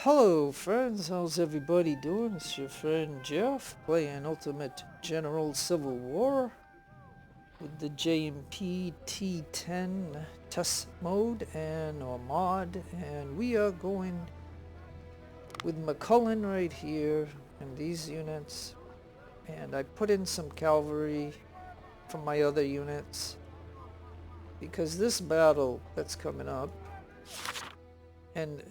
Hello friends, how's everybody doing? It's your friend Jeff playing Ultimate General Civil War with the JMP T10 test mode or mod, and we are going with McCullen right here in these units, and I put in some cavalry from my other units because this battle that's coming up, and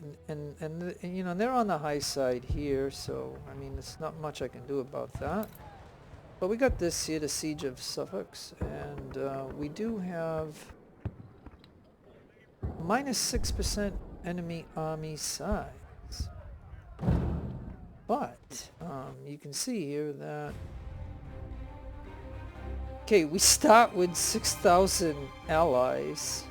you know, they're on the high side here, so I mean there's not much I can do about that. But we got this here, the Siege of Suffolk, and we do have -6% enemy army size. But you can see here that, okay, we start with 6,000 allies.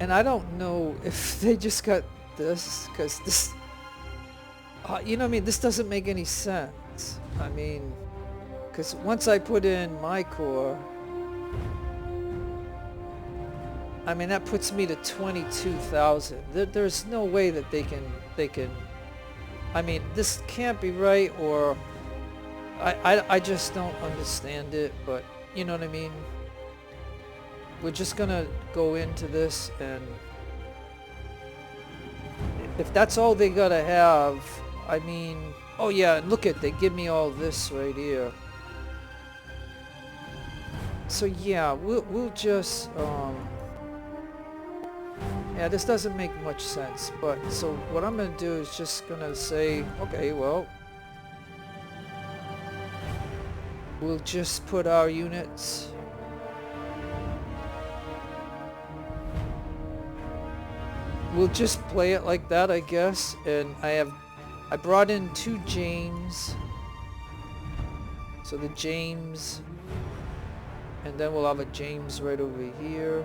And I don't know if they just got this, because this, you know what I mean, this doesn't make any sense. I mean, because once I put in my core, I mean, that puts me to 22,000. There's no way that they can, I mean, this can't be right, or I just don't understand it, but you know what I mean? We're just gonna go into this, and if that's all they gotta have, I mean, oh yeah, look at, they give me all this right here. So yeah, we'll just, yeah, this doesn't make much sense, but so what I'm gonna do is just gonna say, okay, well, we'll just put our units we'll just play it like that, I guess. And I brought in 2 James, so the James, and then we'll have a James right over here.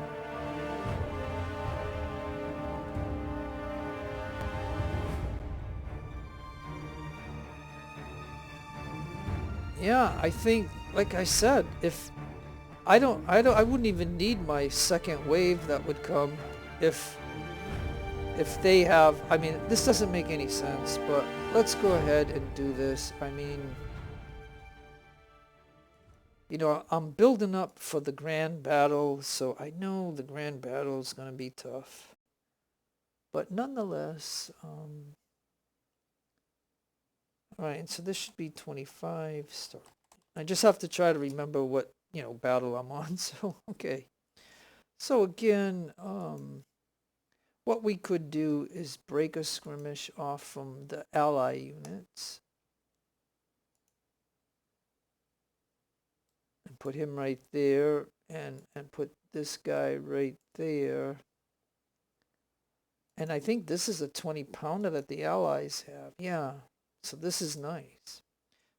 Yeah, I think, like I said, if I wouldn't even need my second wave that would come if they have, I mean, this doesn't make any sense, but let's go ahead and do this. I mean, you know, I'm building up for the grand battle, so I know the grand battle is going to be tough. But nonetheless, alright, so this should be 25 star. I just have to try to remember what, you know, battle I'm on, so, okay. So again, what we could do is break a skirmish off from the ally units and put him right there, and put this guy right there. And I think this is a 20-pounder that the allies have. Yeah, so this is nice.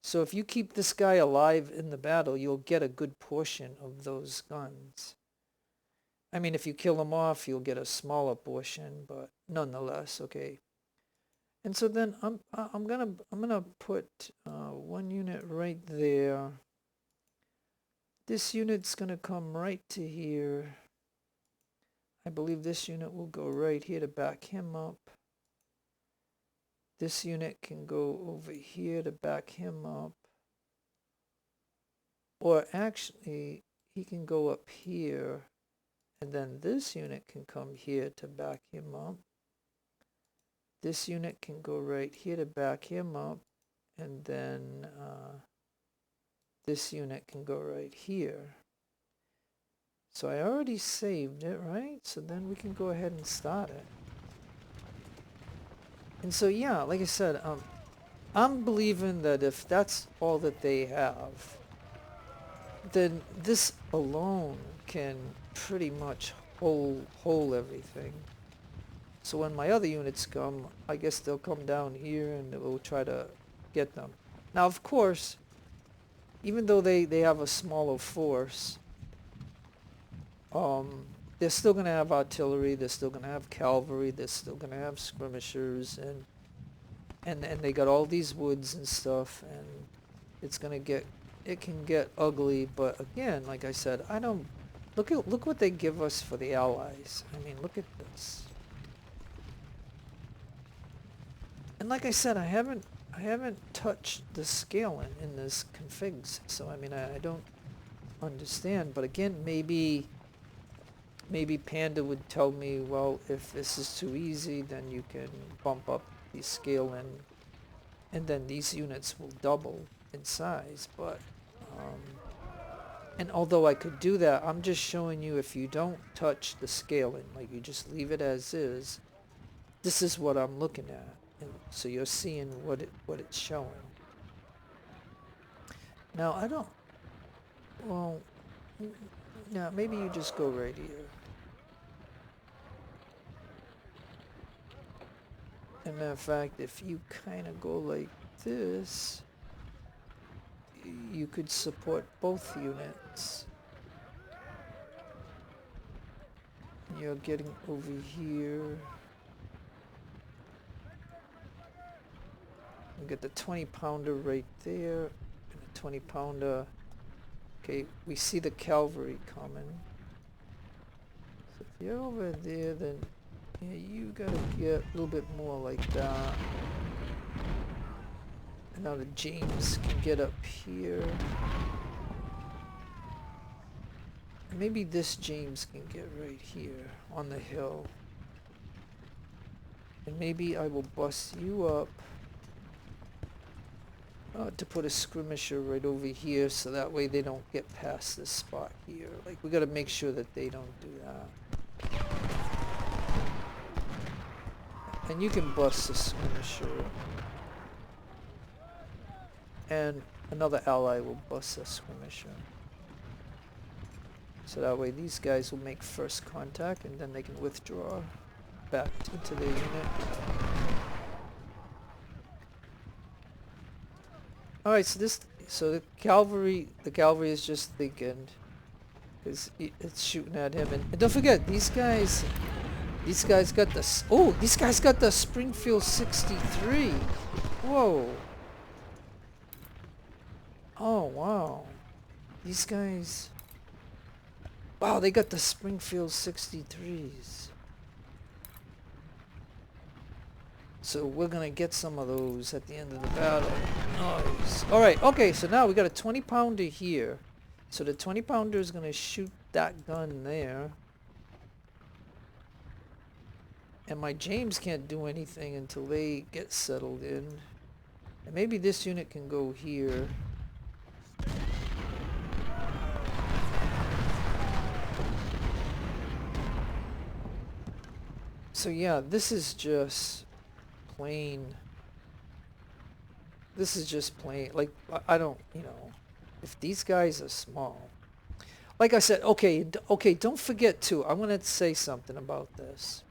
So if you keep this guy alive in the battle, you'll get a good portion of those guns. I mean, if you kill him off, you'll get a smaller portion, but nonetheless, okay. And so then I'm gonna put 1 unit right there. This unit's gonna come right to here. I believe this unit will go right here to back him up. This unit can go over here to back him up. Or actually, he can go up here, and then this unit can come here to back him up. This unit can go right here to back him up, and then this unit can go right here. So I already saved it, right? So then we can go ahead and start it. And so yeah, like I said, I'm believing that if that's all that they have, then this alone can pretty much hold everything. So when my other units come, I guess they'll come down here and we'll try to get them. Now, of course, even though they have a smaller force, they're still going to have artillery, they're still going to have cavalry, they're still going to have skirmishers, and they got all these woods and stuff, and it's going to get, it can get ugly. But again, like I said, look what they give us for the allies. I mean, look at this. And like I said, I haven't touched the scaling in this configs, so I mean I don't understand. But again, maybe Panda would tell me, well, if this is too easy, then you can bump up the scaling, and then these units will double in size. But and although I could do that, I'm just showing you if you don't touch the scaling, like you just leave it as is, this is what I'm looking at. And so you're seeing what it's showing. Now I don't, well, now maybe you just go right here. As a matter of fact, if you kind of go like this, you could support both units. You're getting over here. You get the 20-pounder right there, and the 20-pounder. Okay, we see the cavalry coming. So if you're over there, then yeah, you gotta get a little bit more like that. And now the James can get up here. And maybe this James can get right here on the hill. And maybe I will bust you up to put a skirmisher right over here, so that way they don't get past this spot here. Like, we gotta make sure that they don't do that. And you can bust the skirmisher. And another ally will bust a skirmisher. So that way these guys will make first contact, and then they can withdraw back into their unit. Alright, so the cavalry is just thinking, because it's shooting at him, and don't forget, these guys got this. Oh, these guys got the Springfield 63. Whoa. Oh wow, these guys. Wow, they got the Springfield 63s. So we're gonna get some of those at the end of the battle. Nice. Alright, okay, so now we got a 20-pounder here. So the 20-pounder is gonna shoot that gun there. And my James can't do anything until they get settled in. And maybe this unit can go here. So yeah, this is just plain. This is just plain, like, I don't, you know, if these guys are small. Like I said, okay, don't forget too, I'm going to say something about this.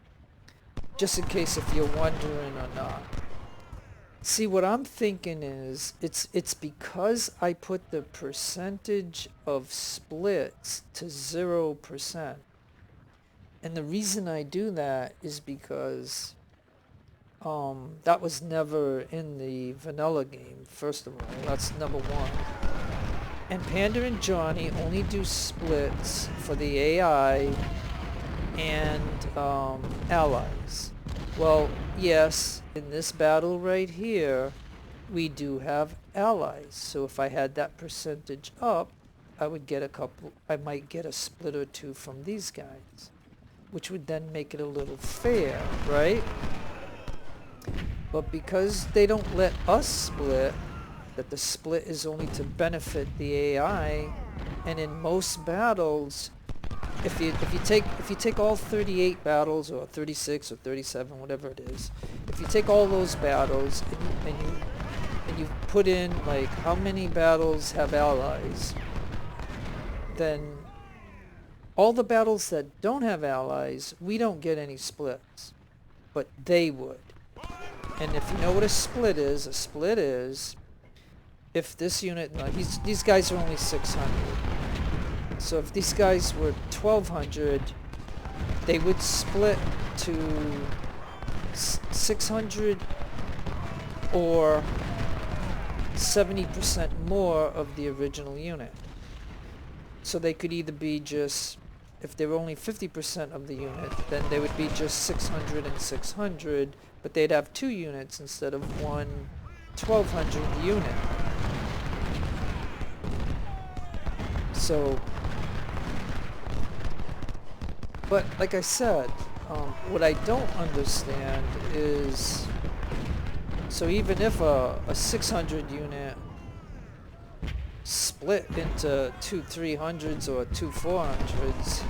Just in case if you're wondering or not. See, what I'm thinking is, it's because I put the percentage of splits to 0%. And the reason I do that is because that was never in the vanilla game, first of all. That's number one. And Panda and Johnny only do splits for the AI and allies. Well, yes, in this battle right here, we do have allies. So if I had that percentage up, I would get I might get a split or two from these guys, which would then make it a little fair, right? But because they don't let us split, that the split is only to benefit the AI, and in most battles, if you take all 38 battles, or 36 or 37, whatever it is, if you take all those battles and you put in like how many battles have allies, then all the battles that don't have allies, we don't get any splits, but they would. And if you know what a split is if this unit, no, these guys are only 600. So if these guys were 1200, they would split to 600 or 70% more of the original unit. So they could either be just if they were only 50% of the unit, then they would be just 600 and 600, but they'd have 2 units instead of one 1200 unit. So, but like I said, what I don't understand is, so even if a 600 unit split into 2 300s or 2 400s,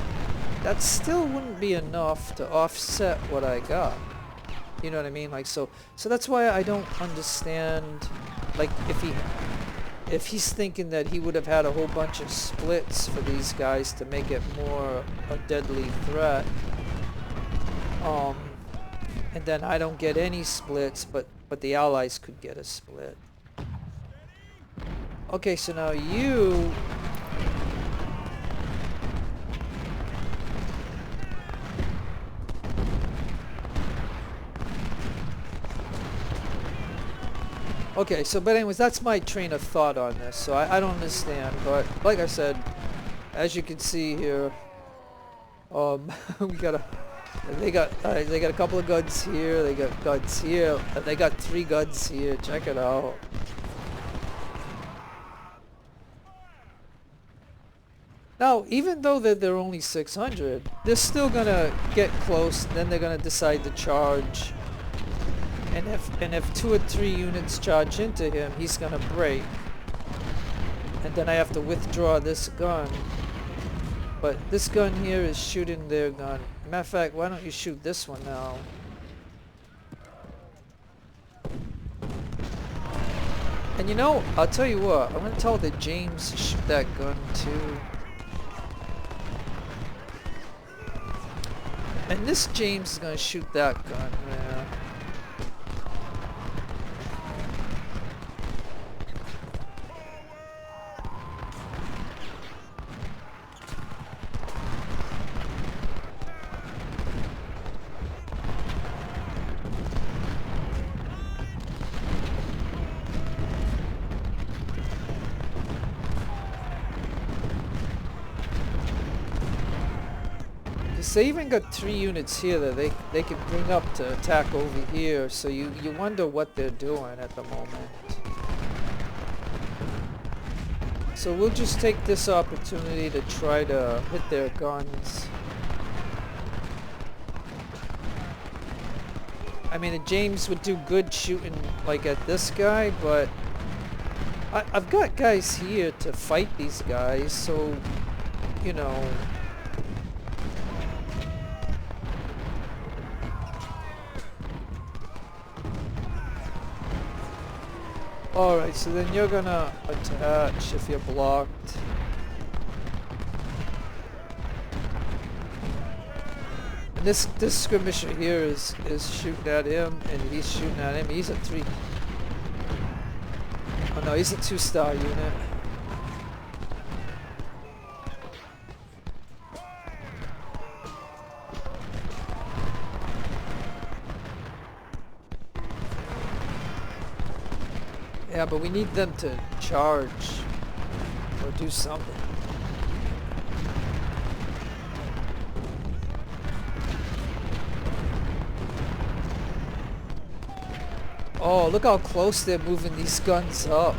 that still wouldn't be enough to offset what I got. You know what I mean? Like, so that's why I don't understand, like, if he's thinking that he would have had a whole bunch of splits for these guys to make it more a deadly threat, and then I don't get any splits, but the Allies could get a split. Okay, so now you... Okay, so but anyways, that's my train of thought on this, so I don't understand, but like I said, as you can see here, we got they got a couple of guns here, they got guns here, they got 3 guns here, check it out. Now, even though they're only 600, they're still gonna get close, then they're gonna decide to charge. And if 2 or 3 units charge into him, he's gonna break. And then I have to withdraw this gun. But this gun here is shooting their gun. Matter of fact, why don't you shoot this one now? And you know, I'll tell you what, I'm gonna tell the James to shoot that gun too. And this James is gonna shoot that gun, yeah. They even got 3 units here that they can bring up to attack over here, so you wonder what they're doing at the moment. So we'll just take this opportunity to try to hit their guns. I mean, James would do good shooting like at this guy, but I've got guys here to fight these guys, so, you know... Alright, so then you're gonna attach if you're blocked. And this skirmisher here is shooting at him, and he's shooting at him. He's a 3... Oh no, he's a 2-star unit. Yeah, but we need them to charge or do something. Oh, look how close they're moving these guns up.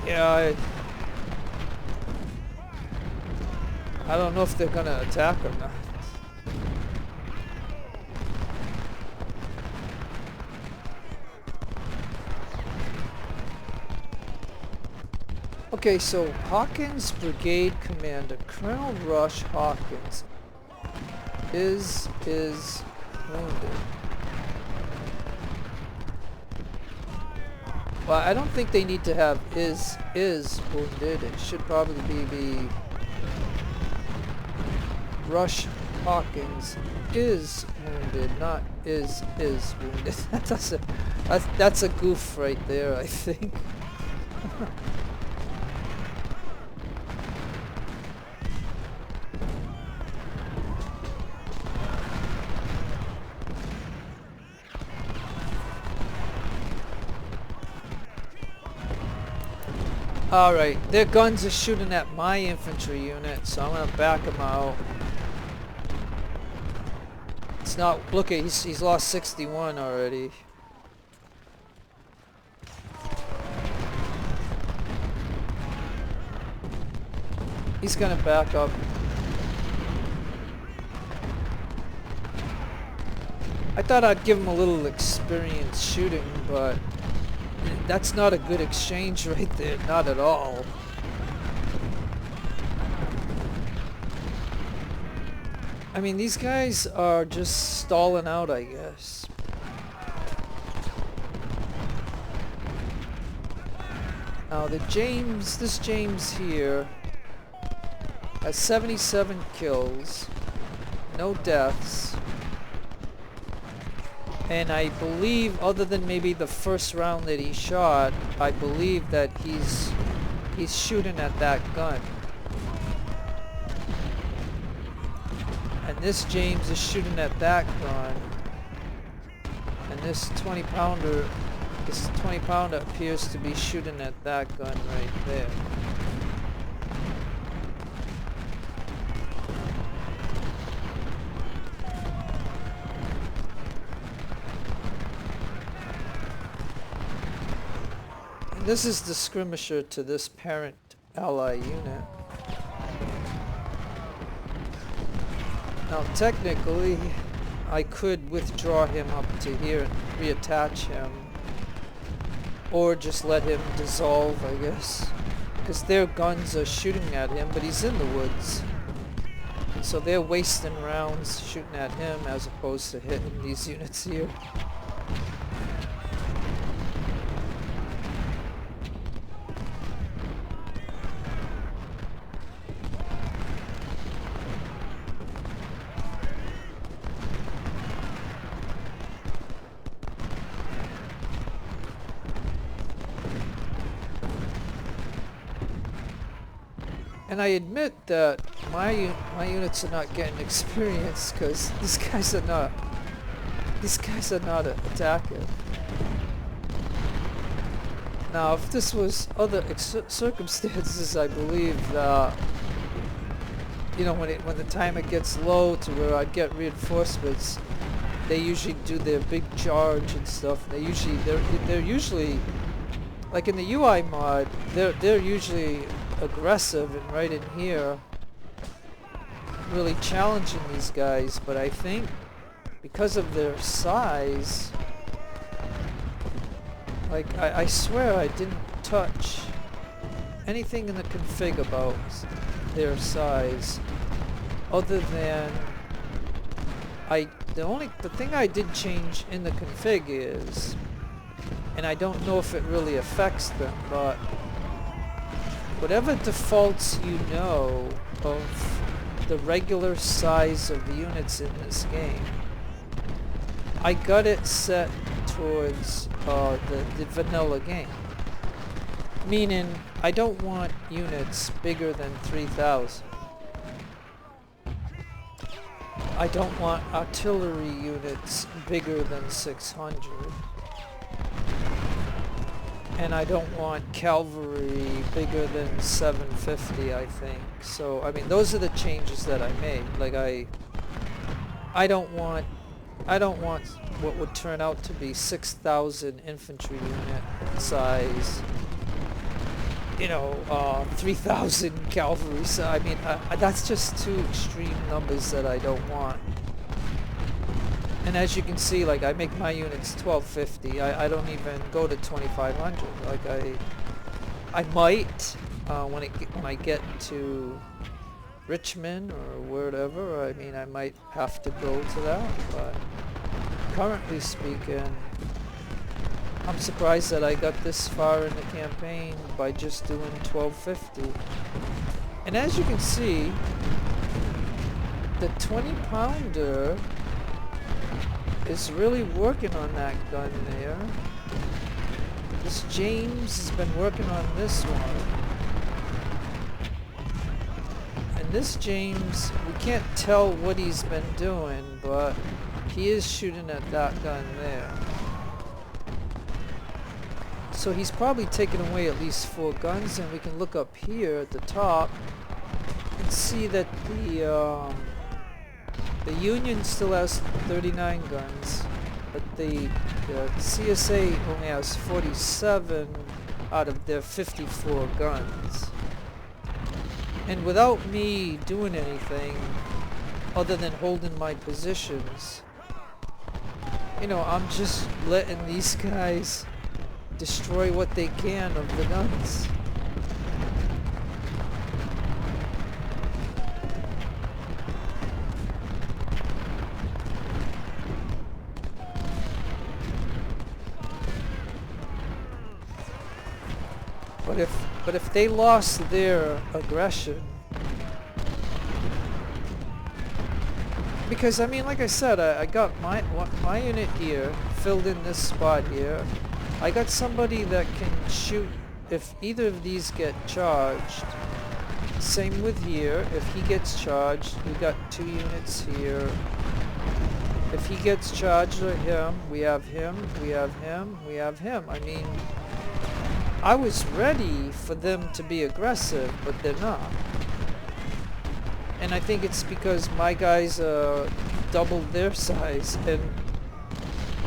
Yeah, I don't know if they're gonna attack or not. Okay, so Hawkins Brigade Commander Colonel Rush Hawkins is wounded. Well, I don't think they need to have is wounded. It should probably be Rush Hawkins is wounded, not is wounded. That's a goof right there, I think. Alright, their guns are shooting at my infantry unit, so I'm gonna back them out. It's not, look at, he's lost 61 already. He's gonna back up. I thought I'd give him a little experience shooting, but that's not a good exchange right there, not at all. I mean, these guys are just stalling out, I guess. Now this James here has 77 kills, no deaths. And I believe, other than maybe the first round that he shot, I believe that he's shooting at that gun. And this James is shooting at that gun. And this 20-pounder appears to be shooting at that gun right there. This is the skirmisher to this parent ally unit. Now technically, I could withdraw him up to here and reattach him. Or just let him dissolve, I guess. Because their guns are shooting at him, but he's in the woods. And so they're wasting rounds shooting at him as opposed to hitting these units here. And I admit that my units are not getting experience because these guys are not attacking. Now, if this was other circumstances, I believe that, you know, when the timer gets low to where I'd get reinforcements, they usually do their big charge and stuff. They're usually like in the UI mod, they're usually aggressive and right in here really challenging these guys, but I think because of their size, like I swear I didn't touch anything in the config about their size other than the thing I did change in the config is, and I don't know if it really affects them, but whatever defaults you know of the regular size of the units in this game, I got it set towards the vanilla game. Meaning, I don't want units bigger than 3,000. I don't want artillery units bigger than 600. And I don't want cavalry bigger than 750, I think. So, I mean, those are the changes that I made. Like, I don't want what would turn out to be 6,000 infantry unit size, you know, 3,000 cavalry size. I mean, that's just two extreme numbers that I don't want. And as you can see, like, I make my units 1250. I don't even go to 2500. Like, I might when I get to Richmond or wherever. I mean, I might have to go to that. But currently speaking, I'm surprised that I got this far in the campaign by just doing 1250. And as you can see, the 20-pounder is really working on that gun there. This James has been working on this one. And this James, we can't tell what he's been doing, but he is shooting at that gun there. So he's probably taken away at least 4 guns, and we can look up here at the top and see that the Union still has 39 guns, but the CSA only has 47 out of their 54 guns. And without me doing anything other than holding my positions, you know, I'm just letting these guys destroy what they can of the guns. But if they lost their aggression, because I mean, like I said, I got my unit here filled in this spot here. I got somebody that can shoot if either of these get charged. Same with here. If he gets charged, we got 2 units here. If he gets charged or him, we have him, we have him, we have him. I mean, I was ready for them to be aggressive, but they're not. And I think it's because my guys doubled their size, and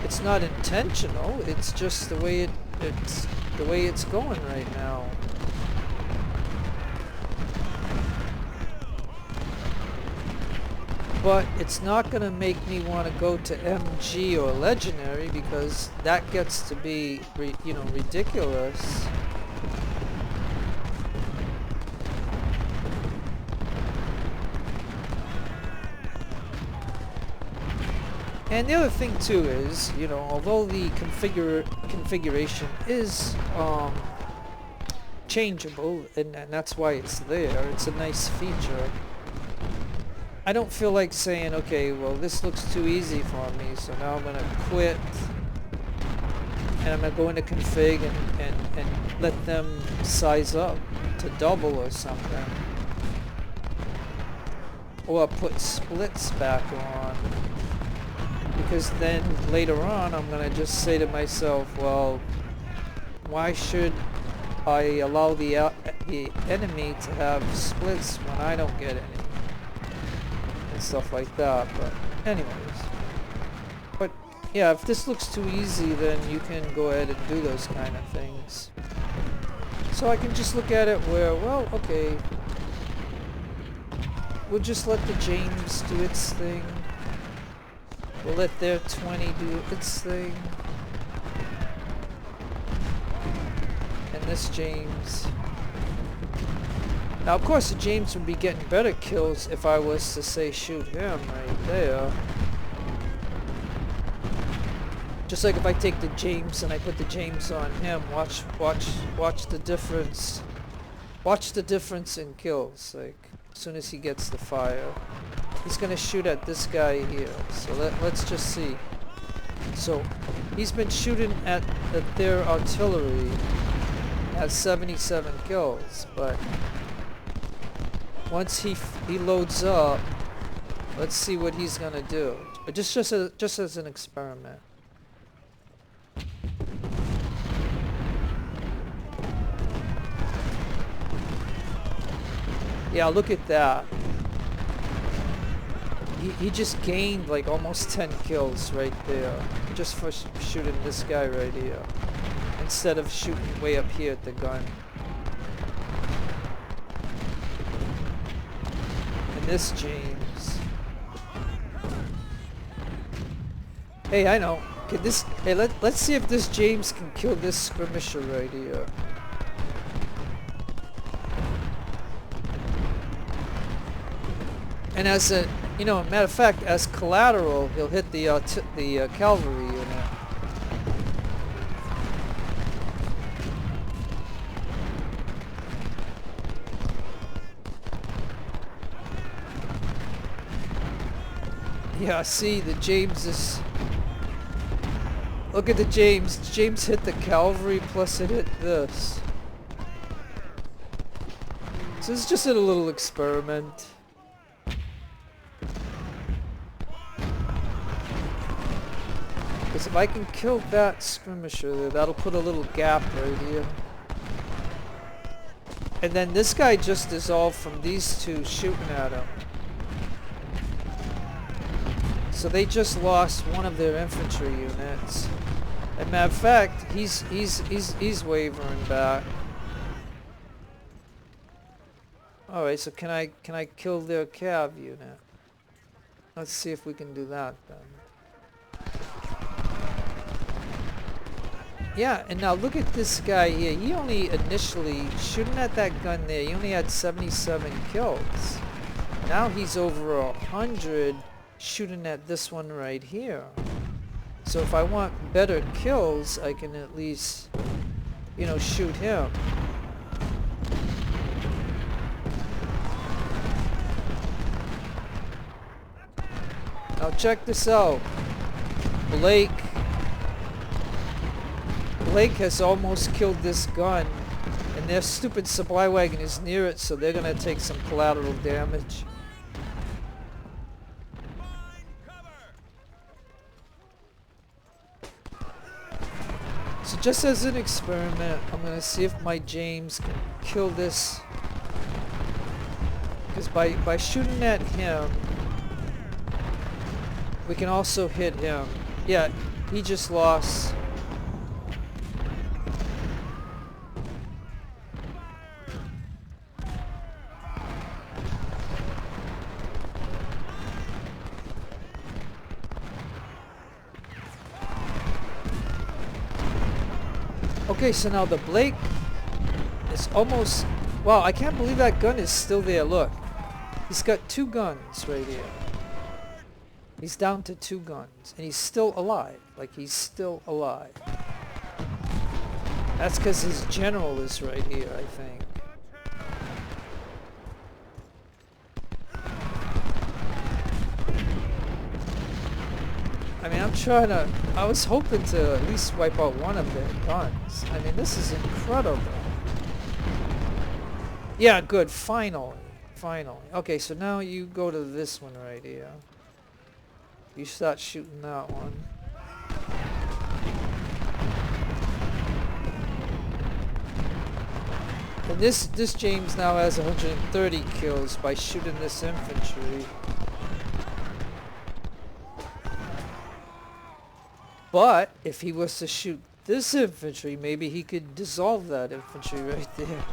it's not intentional. It's just the way it's going right now. But it's not going to make me want to go to MG or Legendary, because that gets to be, you know, ridiculous. And the other thing too is, you know, although the configuration is changeable, and that's why it's there, it's a nice feature. I don't feel like saying, okay, well, this looks too easy for me, so now I'm gonna quit and I'm gonna go into config and let them size up to double or something, or put splits back on. Because then later on I'm gonna just say to myself, well, why should I allow the enemy to have splits when I don't get any, and stuff like that. But anyways, but yeah, if this looks too easy, then you can go ahead and do those kind of things. So I can just look at it where, well, okay, we'll just let the James do its thing. We'll let their 20 do its thing. And this James. Now, of course, the James would be getting better kills if I was to, say, shoot him right there. Just like if I take the James and I put the James on him, watch the difference. Watch the difference in kills, like, as soon as he gets the fire. He's gonna shoot at this guy here, so let's just see. So he's been shooting at their artillery, has 77 kills, but once he loads up, let's see what he's gonna do. But just as an experiment. Yeah, look at that. He just gained like almost 10 kills right there, just for shooting this guy right here, instead of shooting way up here at the gun. And this James. Hey, I know. Can this? Hey, let's see if this James can kill this skirmisher right here. And as a, you know, matter of fact, as collateral, he'll hit the cavalry unit. Yeah, see, the James is... Look at the James. James hit the cavalry, plus it hit this. So it's just a little experiment. Because if I can kill that skirmisher there, that'll put a little gap right here. And then this guy just dissolved from these two shooting at him. So they just lost one of their infantry units. As a matter of fact, he's wavering back. Alright, so can I kill their cav unit? Let's see if we can do that then. Yeah, and now look at this guy here. He only initially, shooting at that gun there, he only had 77 kills. Now he's over 100 shooting at this one right here. So if I want better kills, I can at least, you know, shoot him. Now check this out. Blake has almost killed this gun, and their stupid supply wagon is near it, so they're gonna take some collateral damage. So just as an experiment, I'm gonna see if my James can kill this, because by shooting at him, we can also hit him. Yeah, he just lost. Okay, so now the Blake is almost... Wow, I can't believe that gun is still there. Look, he's got 2 guns right here. He's down to 2 guns, and he's still alive. Like, he's still alive. That's because his general is right here, I think. I mean, I was hoping to at least wipe out one of their guns. I mean, this is incredible. Yeah, good, finally. Okay, so now you go to this one right here. You start shooting that one. And this James now has 130 kills by shooting this infantry. But if he was to shoot this infantry, maybe he could dissolve that infantry right there.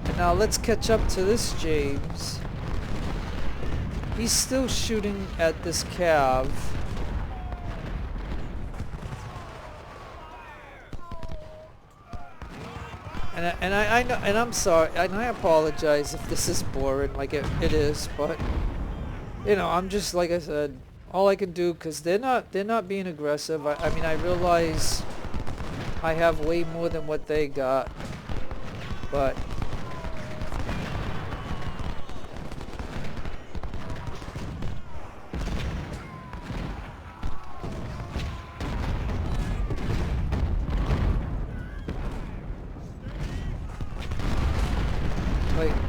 And now let's catch up to this James. He's still shooting at this cav. And I know, and I'm sorry, and I apologize if this is boring, like it is, but you know, I'm just, like I said, all I can do, because they're not being aggressive. I mean, I realize I have way more than what they got, but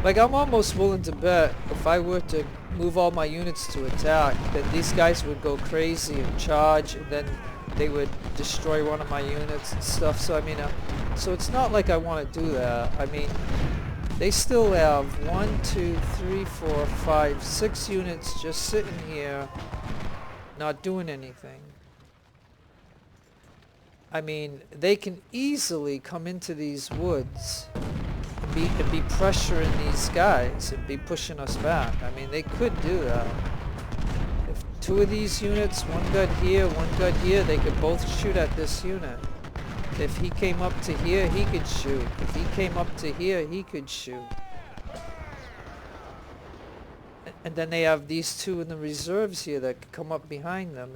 like I'm almost willing to bet if I were to move all my units to attack, then these guys would go crazy and charge, and then they would destroy one of my units and stuff. So I mean, so it's not like I want to do that. I mean, they still have 1, 2, 3, 4, 5, 6 units just sitting here, not doing anything. I mean, they can easily come into these woods and be pressuring these guys and be pushing us back. I mean, they could do that. If 2 of these units, one gun here, one gun here, they could both shoot at this unit. If he came up to here, he could shoot. If he came up to here, he could shoot. And then they have these 2 in the reserves here that could come up behind them,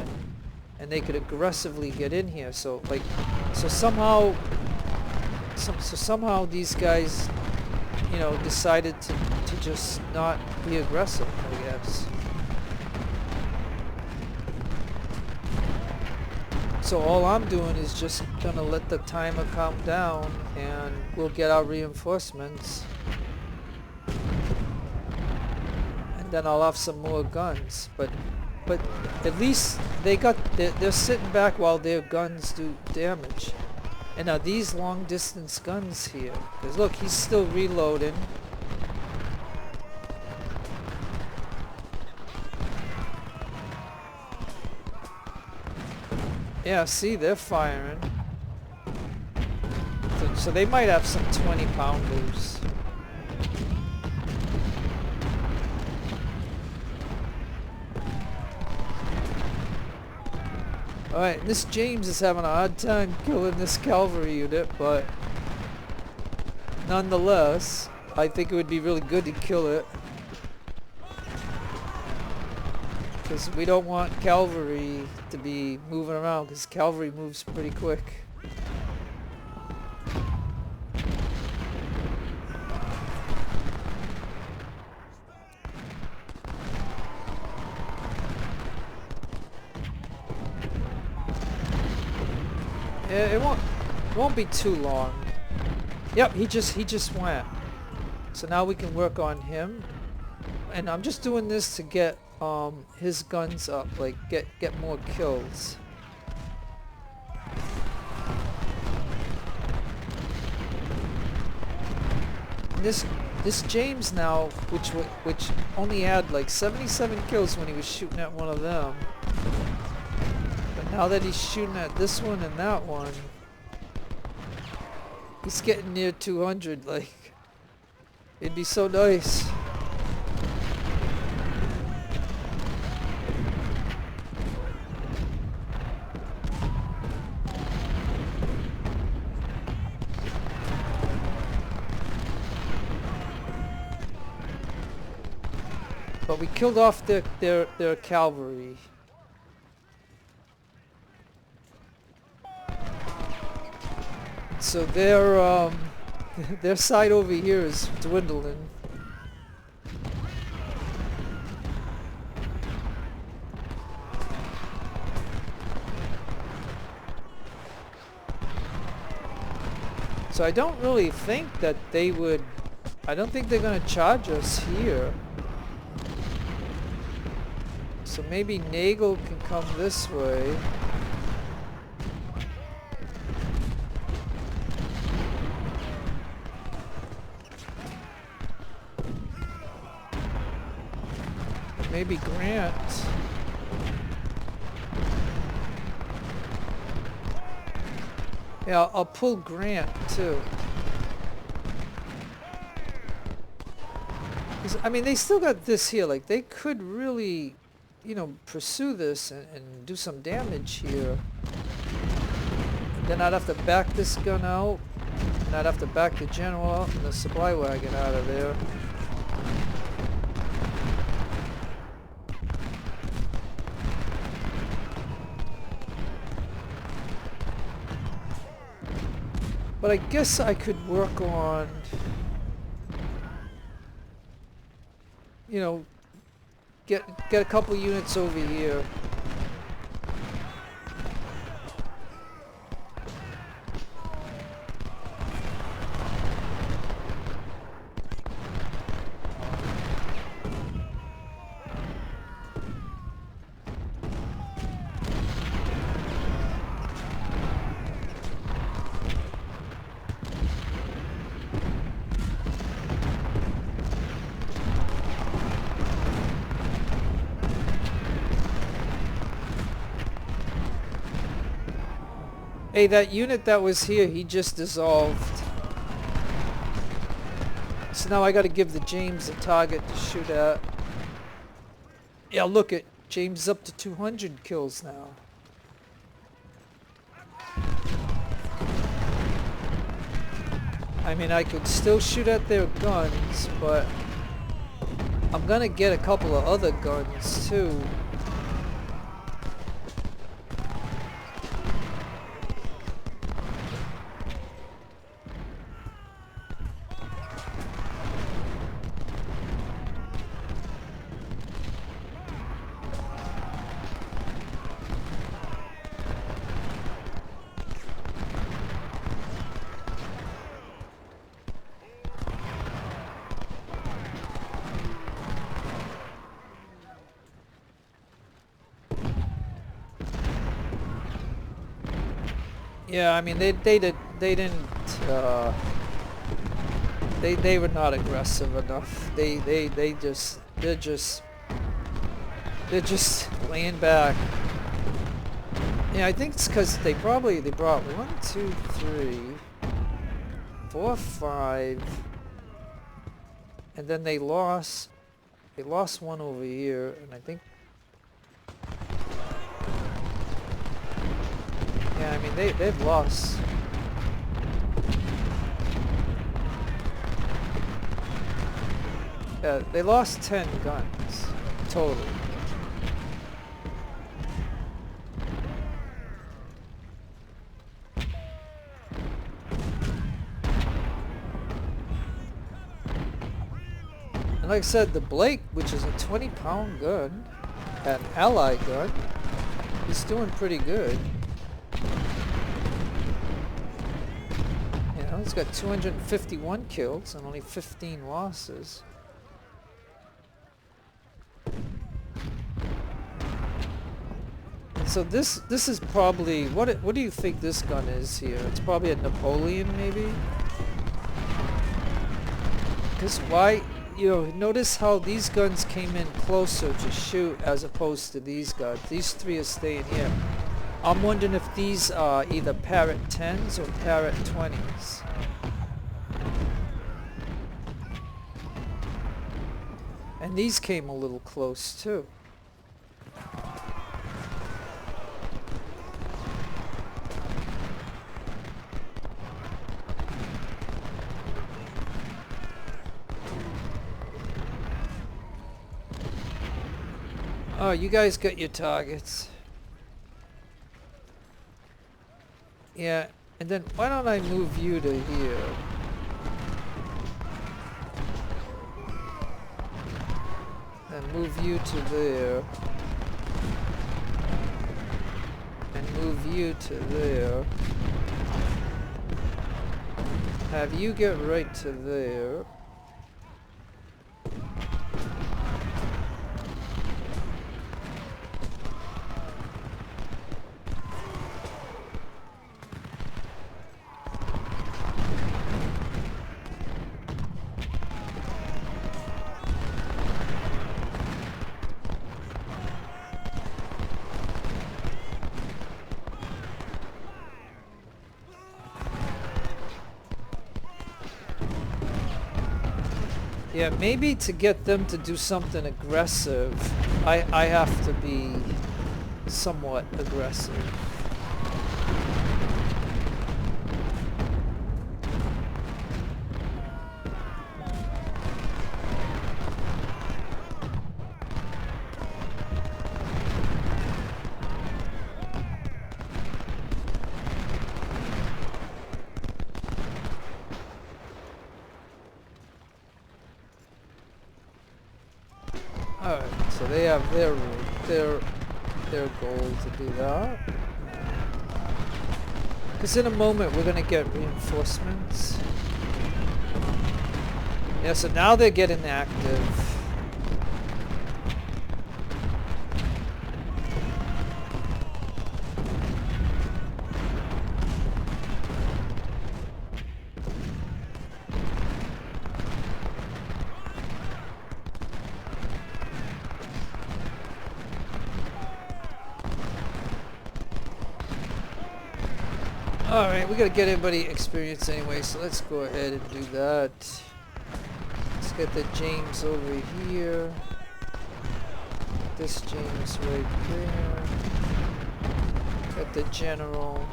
and they could aggressively get in here. So like, so somehow these guys, you know, decided to just not be aggressive, I guess. So all I'm doing is just gonna let the timer count down and we'll get our reinforcements. And then I'll have some more guns. But at least they're sitting back while their guns do damage. And now these long distance guns here, because look, he's still reloading. Yeah, see, they're firing. So they might have some 20-pounders. Alright, this James is having a hard time killing this cavalry unit, but nonetheless, I think it would be really good to kill it. Because we don't want cavalry to be moving around, because cavalry moves pretty quick. Yeah, it won't be too long. Yep, he just went. So now we can work on him. And I'm just doing this to get his guns up, like get more kills. This James now, which only had like 77 kills when he was shooting at one of them, but now that he's shooting at this one and that one, he's getting near 200. Like, it'd be so nice. But we killed off their cavalry. So their side over here is dwindling. So I don't really think that they would. I don't think they're gonna charge us here. So maybe Nagel can come this way. Maybe Grant. Yeah, I'll pull Grant too. I mean, they still got this here. Like, they could really, you know, pursue this and do some damage here. Then I'd have to back this gun out, and I'd have to back the general out and the supply wagon out of there. But I guess I could work on, you know, get a couple units over here. Hey, that unit that was here, he just dissolved. So now I gotta give the James a target to shoot at. Yeah, look at James is up to 200 kills now. I mean, I could still shoot at their guns, but I'm gonna get a couple of other guns too. Yeah, I mean they were not aggressive enough. They're just laying back. Yeah, I think it's because they brought 1, 2, 3, 4, 5, and then they lost one over here, and I think, yeah, I mean they've lost. Yeah, they lost 10 guns total. And like I said, the Blake, which is a 20-pound gun, an ally gun, is doing pretty good. You know, it's got 251 kills and only 15 losses. So this is probably, what do you think this gun is here? It's probably a Napoleon, maybe? Because why, you know, notice how these guns came in closer to shoot as opposed to these guns. These 3 are staying here. I'm wondering if these are either Parrot 10s or Parrot 20s. And these came a little close too. Oh, you guys got your targets. Yeah, and then why don't I move you to here? And move you to there. And move you to there. Have you get right to there. Yeah, maybe to get them to do something aggressive, I have to be somewhat aggressive. Alright, so they have their goal to do that. Because in a moment we're gonna get reinforcements. Yeah, so now they're getting active. Alright, we gotta get everybody experience anyway, so let's go ahead and do that. Let's get the James over here. This James right there. Got the General.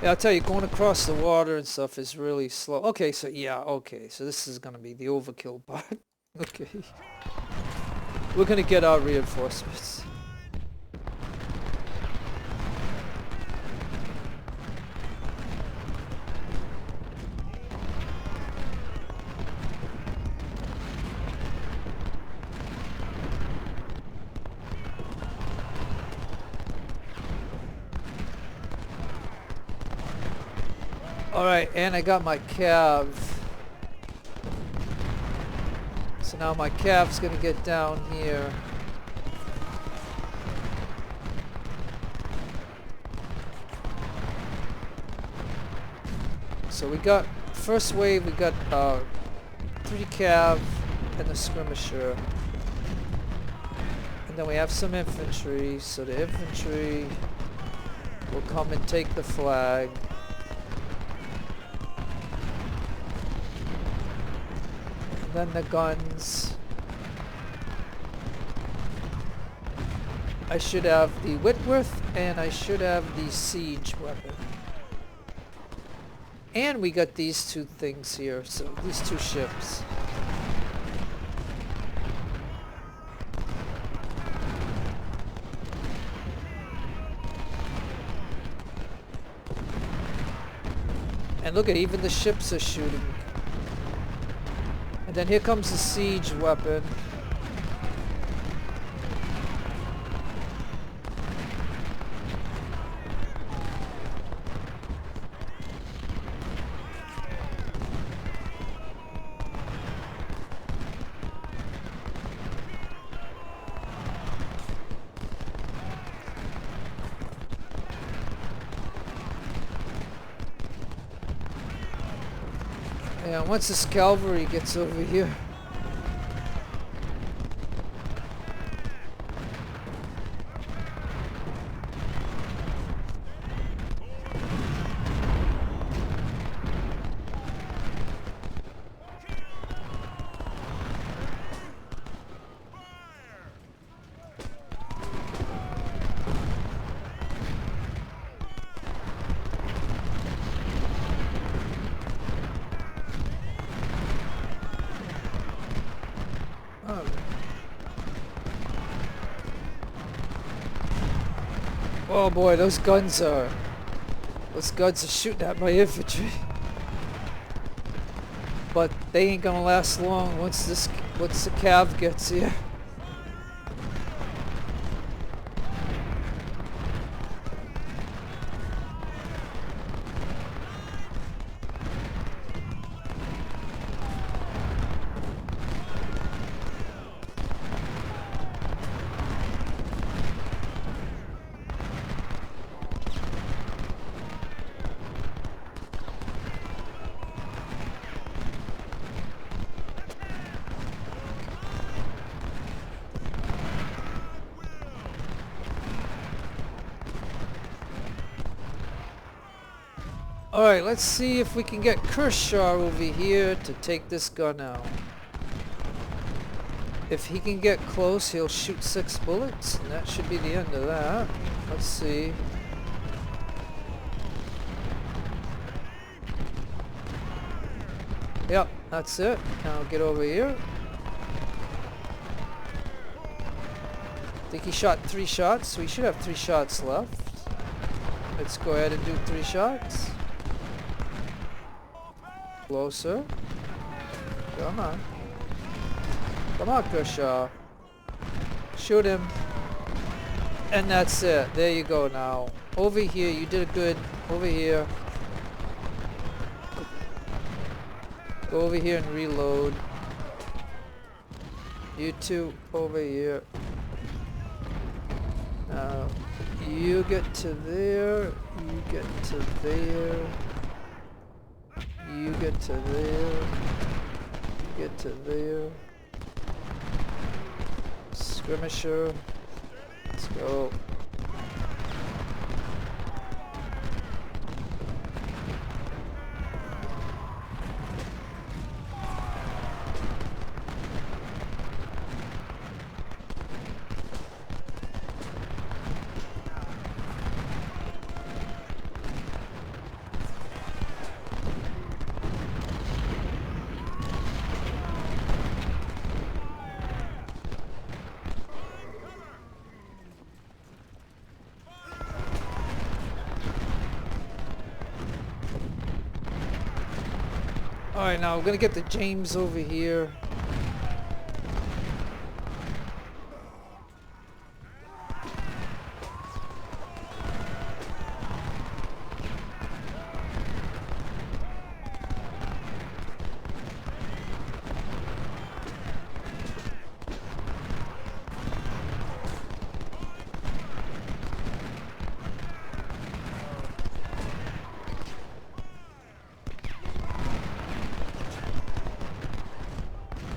Yeah, I'll tell you, going across the water and stuff is really slow. Okay, so yeah, okay, so this is gonna be the overkill part. Okay. We're gonna get our reinforcements. Alright, and I got my cav. So now my cav's gonna get down here. So we got, first wave we got 3 cav and the skirmisher. And then we have some infantry, so the infantry will come and take the flag. And then the guns. I should have the Whitworth and I should have the siege weapon. And we got these 2 things here, so these 2 ships. And look at, even the ships are shooting. And then here comes the siege weapon. Yeah, once this cavalry gets over here. Oh boy, those guns are shooting at my infantry. But they ain't gonna last long once the cav gets here. Alright, let's see if we can get Kershaw over here to take this gun out. If he can get close, he'll shoot 6 bullets, and that should be the end of that. Let's see. Yep, that's it. Now get over here. I think he shot 3 shots, so we should have 3 shots left. Let's go ahead and do 3 shots. Closer. Come on. Come on, Kershaw. Shoot him. And that's it. There you go now. Over here, you did good. Over here. Go over here and reload. You two over here. Now, you get to there. You get to there. You get to there. You get to there. Skirmisher. Let's go. Alright, now we're gonna get the James over here.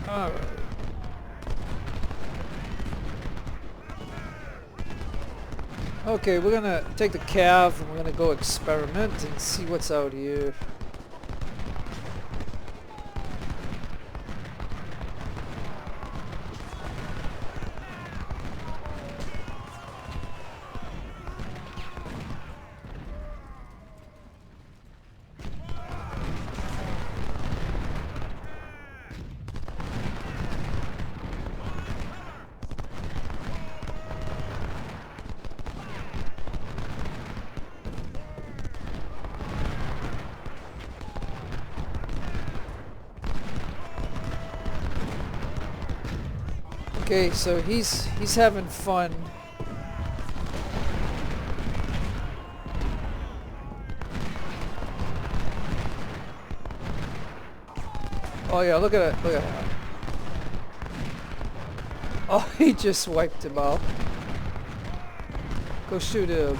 Alright. Okay, we're gonna take the cav and we're gonna go experiment and see what's out here. Okay, so he's having fun. Oh yeah, look at it, look at that. Oh, he just wiped him out. Go shoot him.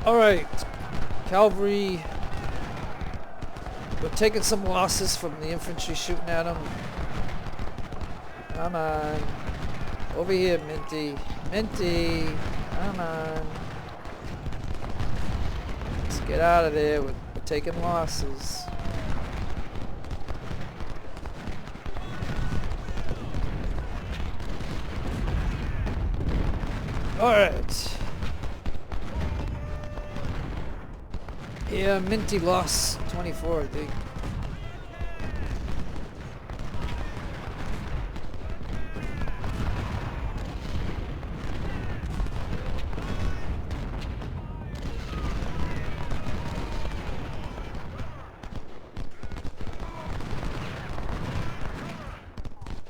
Alright, cavalry, we're taking some losses from the infantry shooting at them. Come on. Over here, Minty. Minty, come on. Let's get out of there, we're taking losses. Alright. Yeah, Minty lost 24, I think.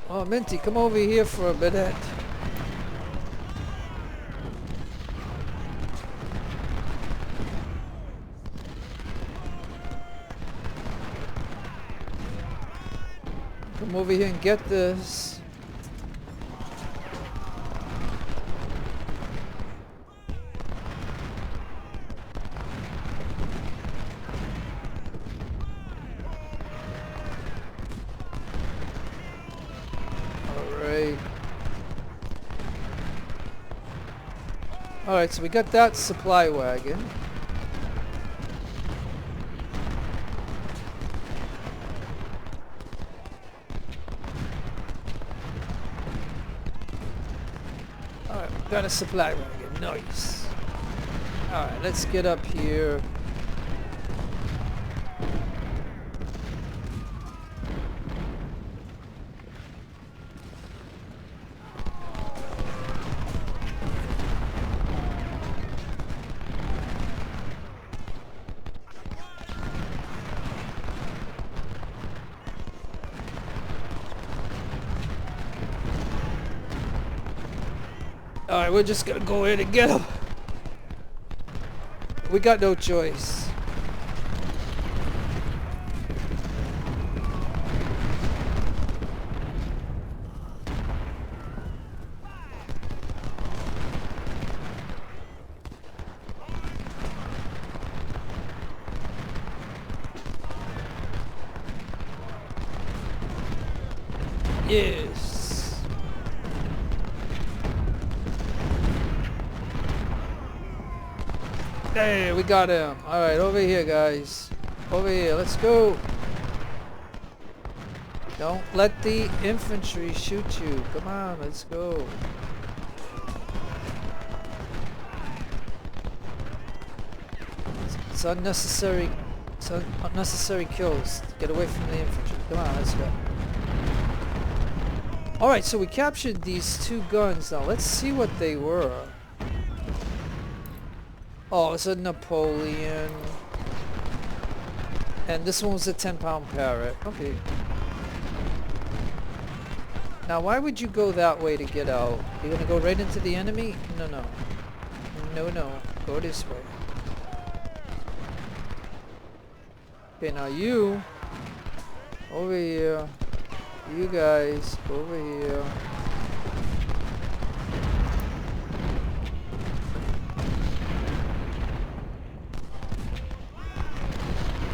Oh, Minty, come over here for a minute. Come over here and get this. Alright. Alright, so we got that supply wagon. Got a supply wagon, nice. Alright, let's get up here. Alright, we're just gonna go in and get them. We got no choice. Yes. There, we got him. Alright, over here, guys. Over here, let's go. Don't let the infantry shoot you. Come on, let's go. It's unnecessary. It's unnecessary kills. Get away from the infantry. Come on, let's go. Alright, so we captured these two guns. Now, let's see what they were. Oh, it's a Napoleon. And this one was a 10-pound parrot. Okay. Now, why would you go that way to get out? You're gonna go right into the enemy? No, no. No, no. Go this way. Okay, now you... over here. You guys, over here.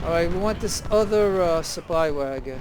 Alright, we want this other supply wagon.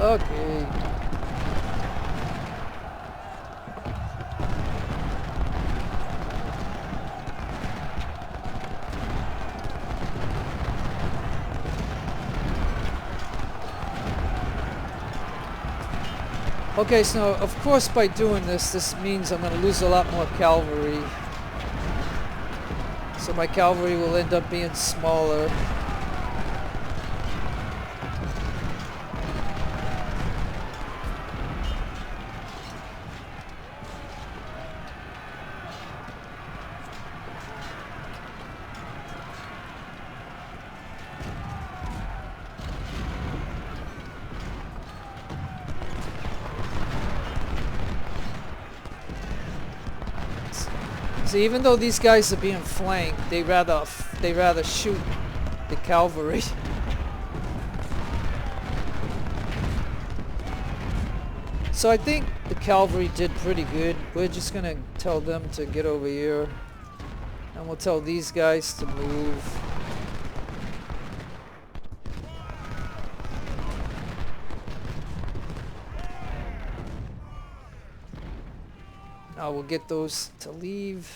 Okay. Okay, so of course by doing this means I'm going to lose a lot more cavalry. So my cavalry will end up being smaller. So even though these guys are being flanked, they rather shoot the cavalry. So I think the cavalry did pretty good. We're just gonna tell them to get over here, and we'll tell these guys to move. Now we'll get those to leave.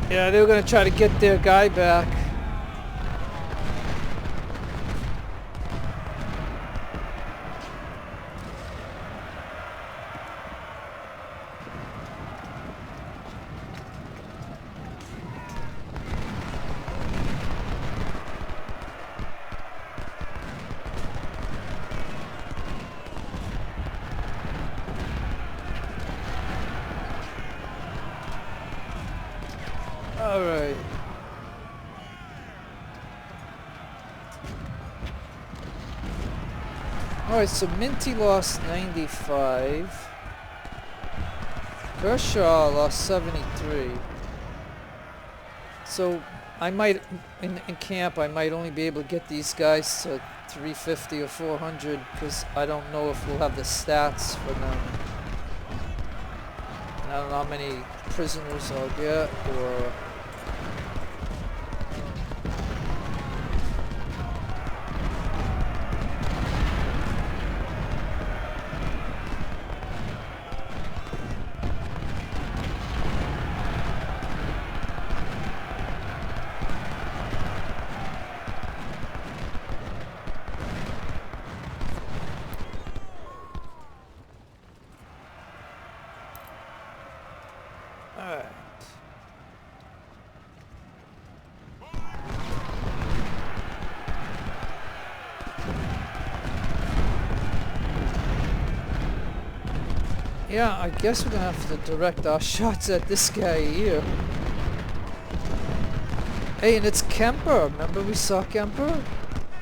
Yeah, they were gonna try to get their guy back. Alright. Alright, so Minty lost 95. Kershaw lost 73. So I might, in camp, I might only be able to get these guys to 350 or 400 because I don't know if we'll have the stats for them. And I don't know how many prisoners I'll get or... Alright. Yeah, I guess we're gonna have to direct our shots at this guy here. Hey, and it's Kemper. Remember we saw Kemper?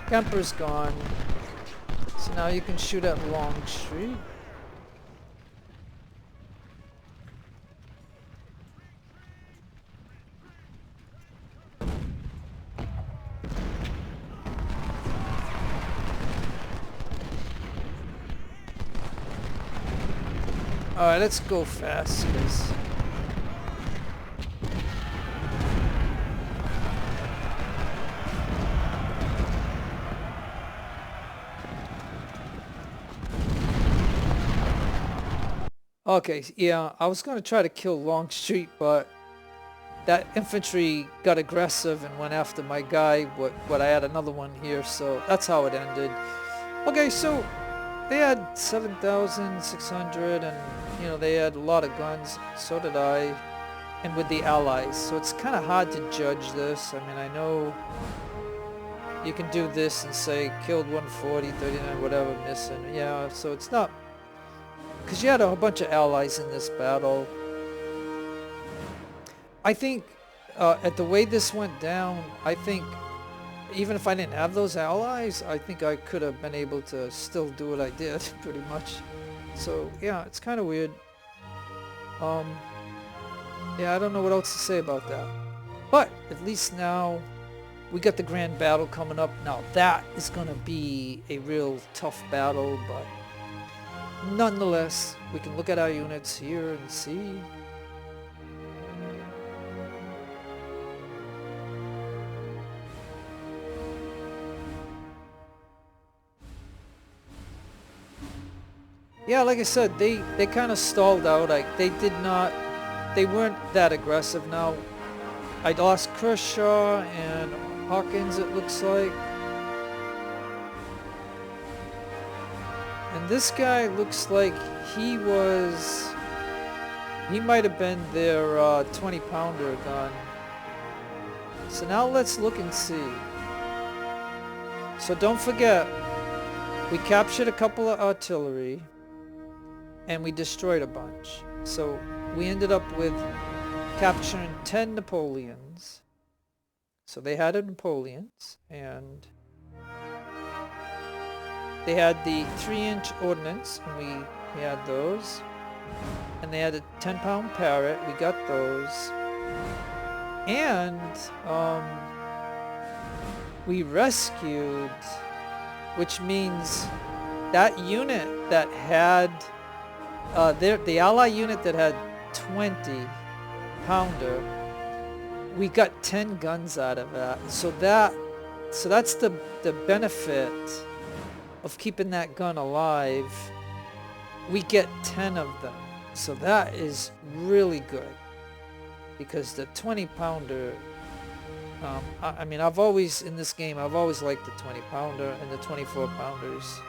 Kemper's gone. So now you can shoot at Longstreet. Alright, let's go fast, guys. Okay, yeah, I was gonna try to kill Longstreet, but that infantry got aggressive and went after my guy, but I had another one here, so that's how it ended. Okay, so they had 7,600 and, you know, they had a lot of guns, so did I, and with the Allies, so it's kind of hard to judge this. I mean, I know you can do this and say killed 140, 39, whatever, missing, yeah, so it's not, because you had a bunch of Allies in this battle. I think at the way this went down, I think even if I didn't have those Allies, I think I could have been able to still do what I did, pretty much. So yeah, it's kind of weird. Yeah, I don't know what else to say about that. But at least now we got the grand battle coming up. Now that is going to be a real tough battle, but nonetheless, we can look at our units here and see. Yeah, like I said, they kind of stalled out. Like they weren't that aggressive now. I lost Kershaw and Hawkins, it looks like. And this guy looks like he might have been their 20-pounder gun. So now let's look and see. So don't forget, we captured a couple of artillery and we destroyed a bunch. So we ended up with capturing 10 Napoleons. So they had Napoleons, and they had the 3-inch ordnance, and we had those. And they had a 10-pound Parrott, we got those. And we rescued, which means that unit that had the Ally unit that had 20-pounder, we got 10 guns out of that. So that's the benefit of keeping that gun alive. We get 10 of them. So that is really good, because the 20-pounder, I mean, I've always, in this game, I've always liked the 20-pounder and the 24-pounders.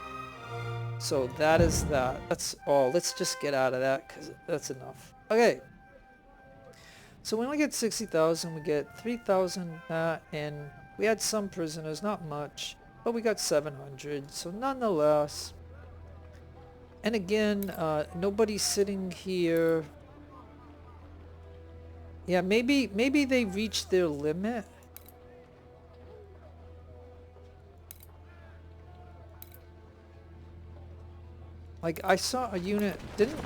So that is that. That's all. Let's just get out of that, because that's enough. Okay. So we only get 60,000. We get 3,000 and we had some prisoners, not much, but we got 700. So nonetheless, and again, nobody's sitting here. Yeah, maybe they reached their limit. Like, I saw a unit, didn't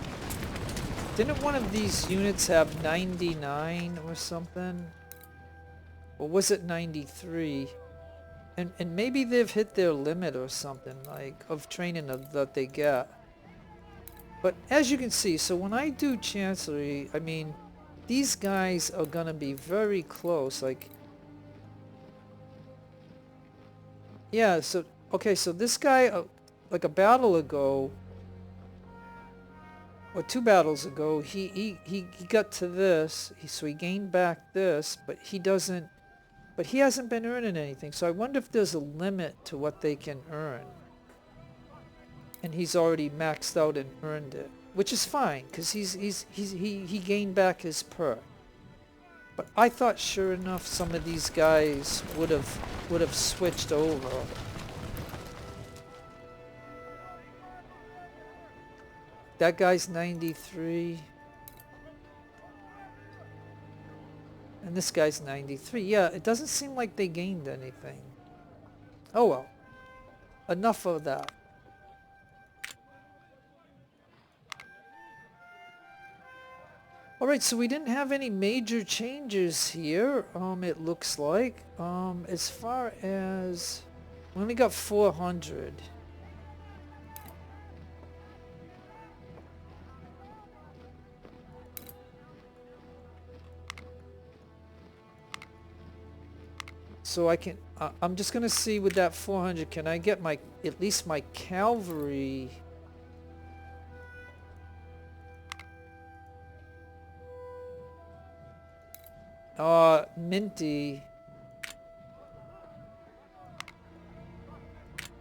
one of these units have 99 or something? Or was it 93? And maybe they've hit their limit or something, like, of training that they get. But as you can see, so when I do Chancellery, I mean, these guys are gonna be very close, like, yeah, so, okay, so this guy, like a battle ago, or 2 battles ago, he got to this, so he gained back this, but he hasn't been earning anything. So I wonder if there's a limit to what they can earn. And he's already maxed out and earned it, which is fine, because he gained back his perk. But I thought, sure enough, some of these guys would have switched over. That guy's 93. And this guy's 93. Yeah, it doesn't seem like they gained anything. Oh well. Enough of that. Alright, so we didn't have any major changes here, it looks like. As far as... We only got 400. So I can... I'm just gonna see with that 400, can I get my... at least my cavalry... Minty.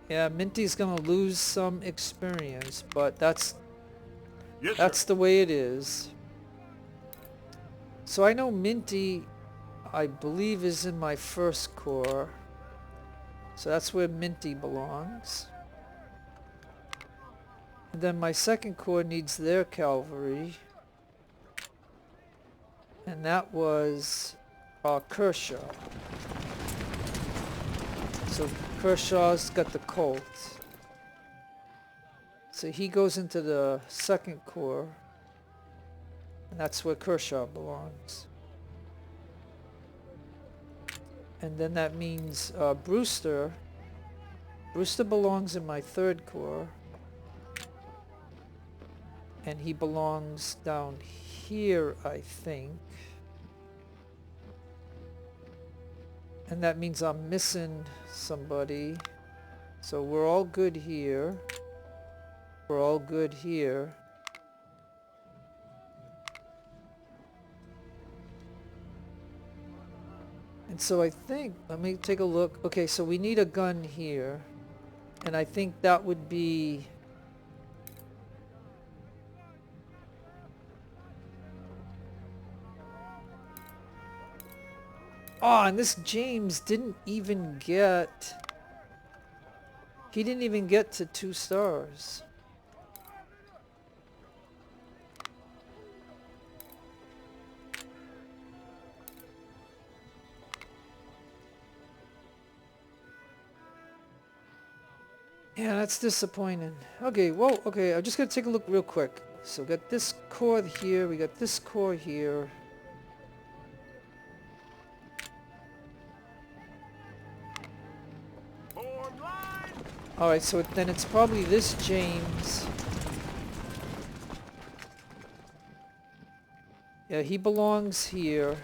Yeah, Minty's gonna lose some experience, but that's the way it is. So I know Minty, I believe, is in my first corps. So that's where Minty belongs. And then my second corps needs their cavalry. And that was Kershaw. So Kershaw's got the Colt. So he goes into the second corps. And that's where Kershaw belongs. And then that means Brewster. Brewster belongs in my third corps. And he belongs down here, I think. And that means I'm missing somebody. So we're all good here. We're all good here. And so I think, let me take a look. Okay, so we need a gun here. And I think that would be... Oh, and this James didn't even get... He didn't even get to 2 stars. Yeah, that's disappointing. Okay, well, okay, I'm just gonna take a look real quick. So we got this corps here, we got this corps here. Alright, so then it's probably this James. Yeah, he belongs here.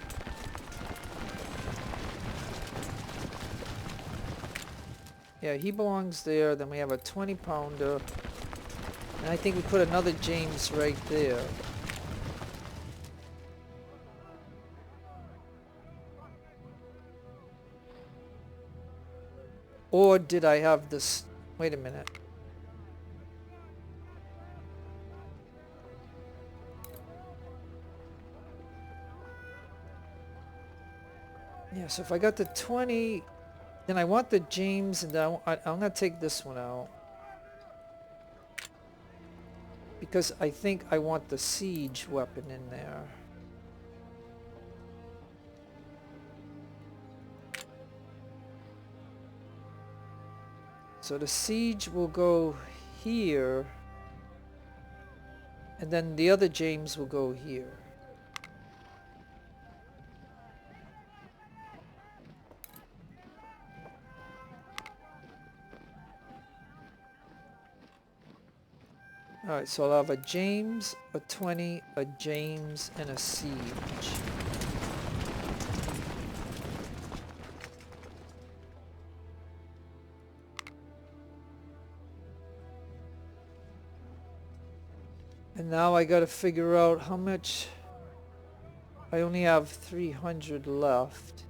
Yeah, he belongs there. Then we have a 20-pounder. And I think we put another James right there. Or did I have this... Wait a minute. Yeah, so if I got the 20... Then I want the James, and then I'm going to take this one out. Because I think I want the siege weapon in there. So the siege will go here. And then the other James will go here. Alright, so I'll have a James, a 20, a James, and a siege. And now I gotta figure out how much... I only have 300 left.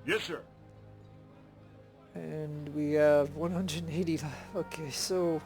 Yes, sir. And we have 180. Okay, so...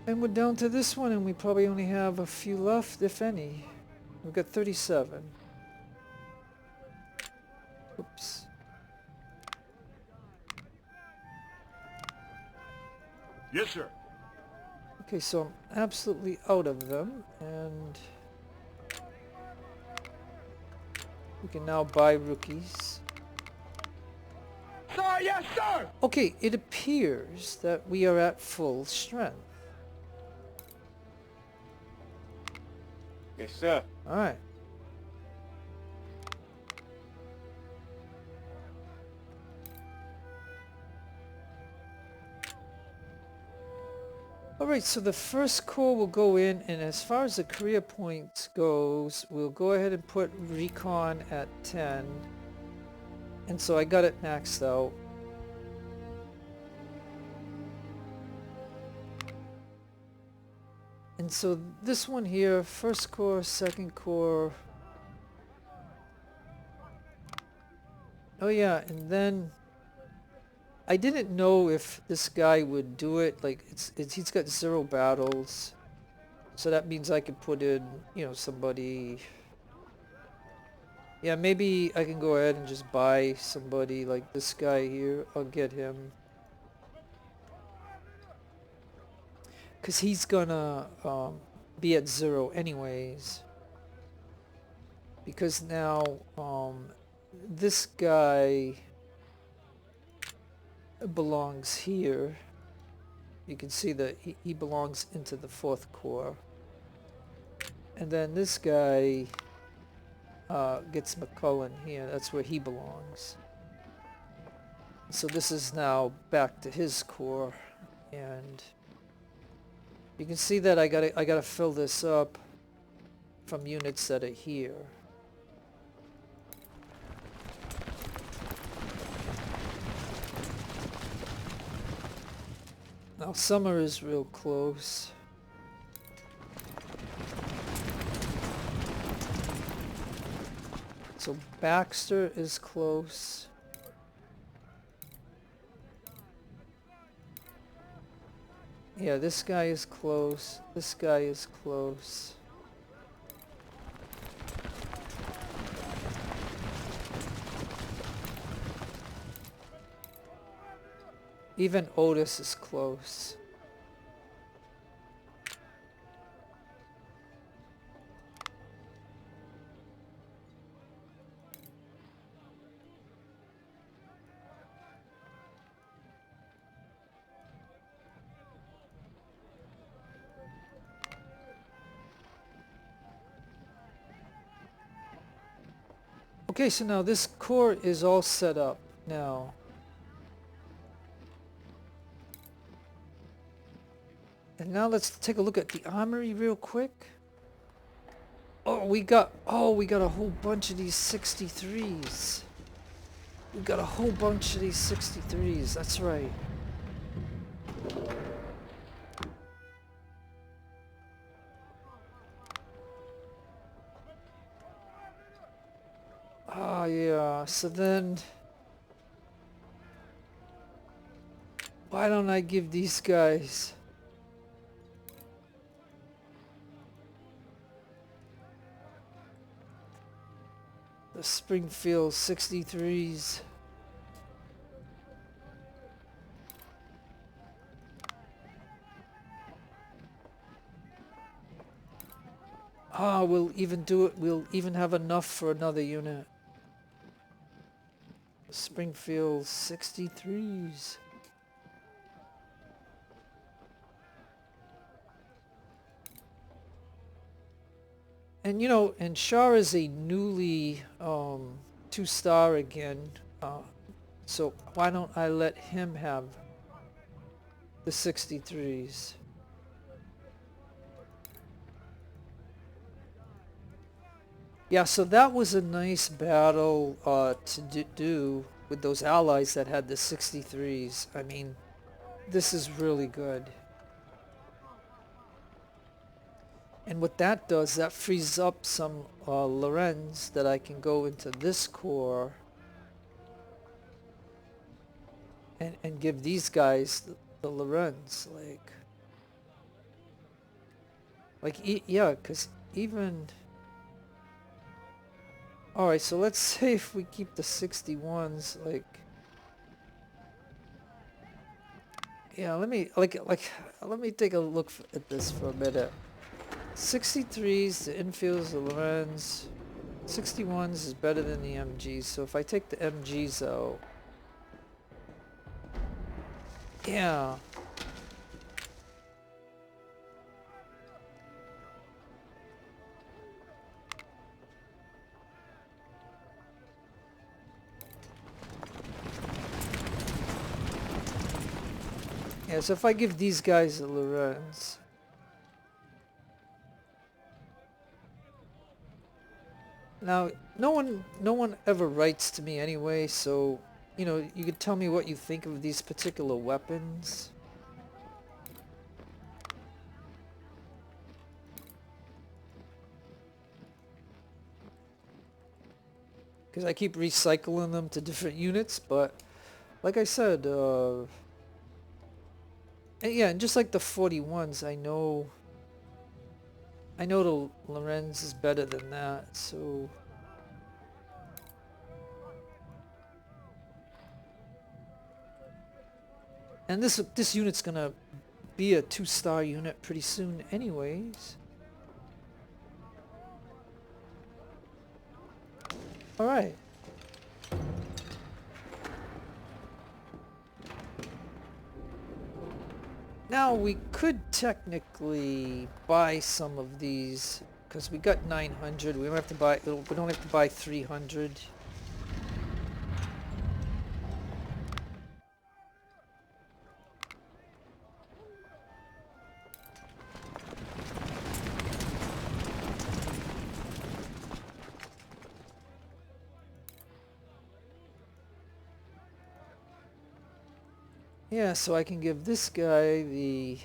And we're down to this one, and we probably only have a few left, if any. We've got 37. Oops. Yes, sir. Okay, so I'm absolutely out of them, and we can now buy rookies. Sir, yes, sir! Okay, it appears that we are at full strength. Yes, sir. Alright. Alright, so the first core will go in, and as far as the career points goes, we'll go ahead and put recon at 10. And so I got it maxed out. And so this one here, first core, second core. Oh yeah, and then I didn't know if this guy would do it. Like he's got 0 battles, so that means I could put in, you know, somebody. Yeah, maybe I can go ahead and just buy somebody like this guy here. I'll get him. Because he's gonna be at 0 anyways. Because now this guy belongs here. You can see that he belongs into the 4th core. And then this guy gets McCullen here. That's where he belongs. So this is now back to his core, and you can see that I gotta fill this up from units that are here. Now summer is real close. So Baxter is close. Yeah, this guy is close. This guy is close. Even Otis is close. Okay, so now this core is all set up now. And now let's take a look at the armory real quick. Oh, we got a whole bunch of these 63s. We got a whole bunch of these 63s, that's right. Oh yeah, so then why don't I give these guys the Springfield 63s? Ah, we'll even do it. We'll even have enough for another unit. Springfield 63s. And you know, and Shah is a newly 2-star again. So why don't I let him have the 63s? Yeah, so that was a nice battle to do with those allies that had the 63s. I mean, this is really good. And what that does, that frees up some Lorenz that I can go into this core and give these guys the Lorenz. Yeah, because even... Alright, so let's say if we keep the 61s, like... Yeah, let me take a look at this for a minute. 63s, the infields, the Lorenz. 61s is better than the MGs, so if I take the MGs out... Yeah. Yeah, so if I give these guys the Lorenz... Now, no one ever writes to me anyway, so, you know, you could tell me what you think of these particular weapons. Because I keep recycling them to different units, but like I said, and yeah, and just like the 41s, I know the Lorenz is better than that, so... And this unit's gonna be a 2-star unit pretty soon anyways. Alright. Now we could technically buy some of these because we got 900. We don't have to buy. We don't have to buy 300. Yeah, so I can give this guy the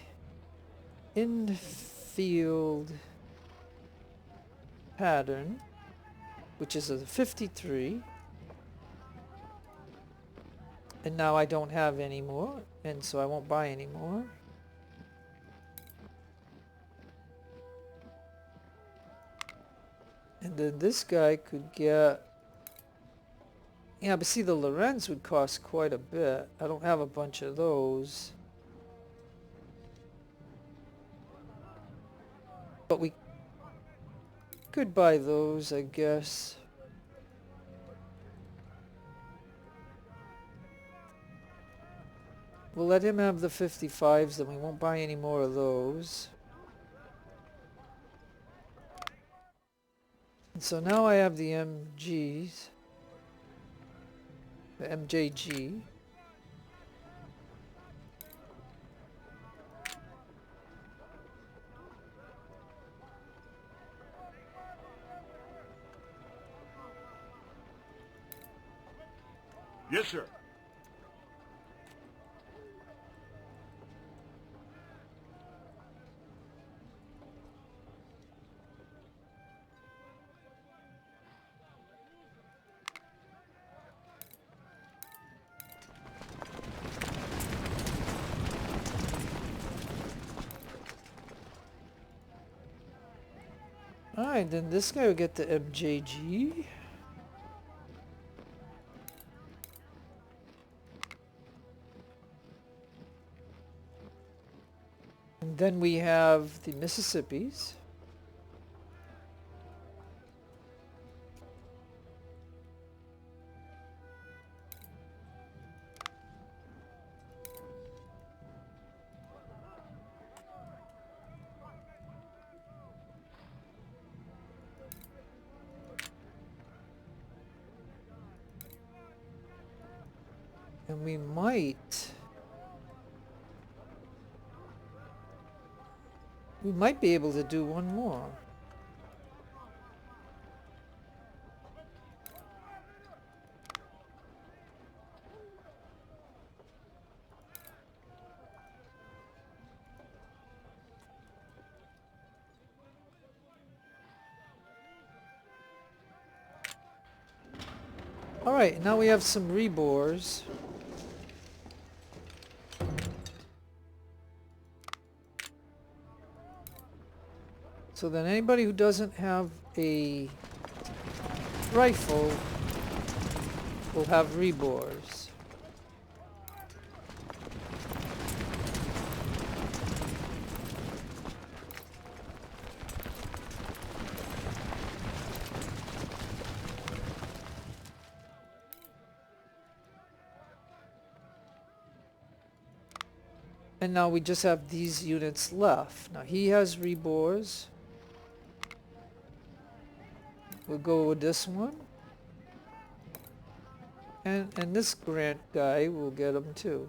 infield pattern, which is a 53. And now I don't have any more, and so I won't buy any more. And then this guy could get... Yeah, but see, the Lorenz would cost quite a bit. I don't have a bunch of those. But we could buy those, I guess. We'll let him have the 55s, then we won't buy any more of those. And so now I have the MGs. The MJG. Yes, sir. Alright, then this guy will get the MJG. And then we have the Mississippis. And we might be able to do one more. Alright, now we have some rebores. So then anybody who doesn't have a rifle will have rebores. And now we just have these units left. Now he has rebores. We'll go with this one. And this Grant guy will get him too.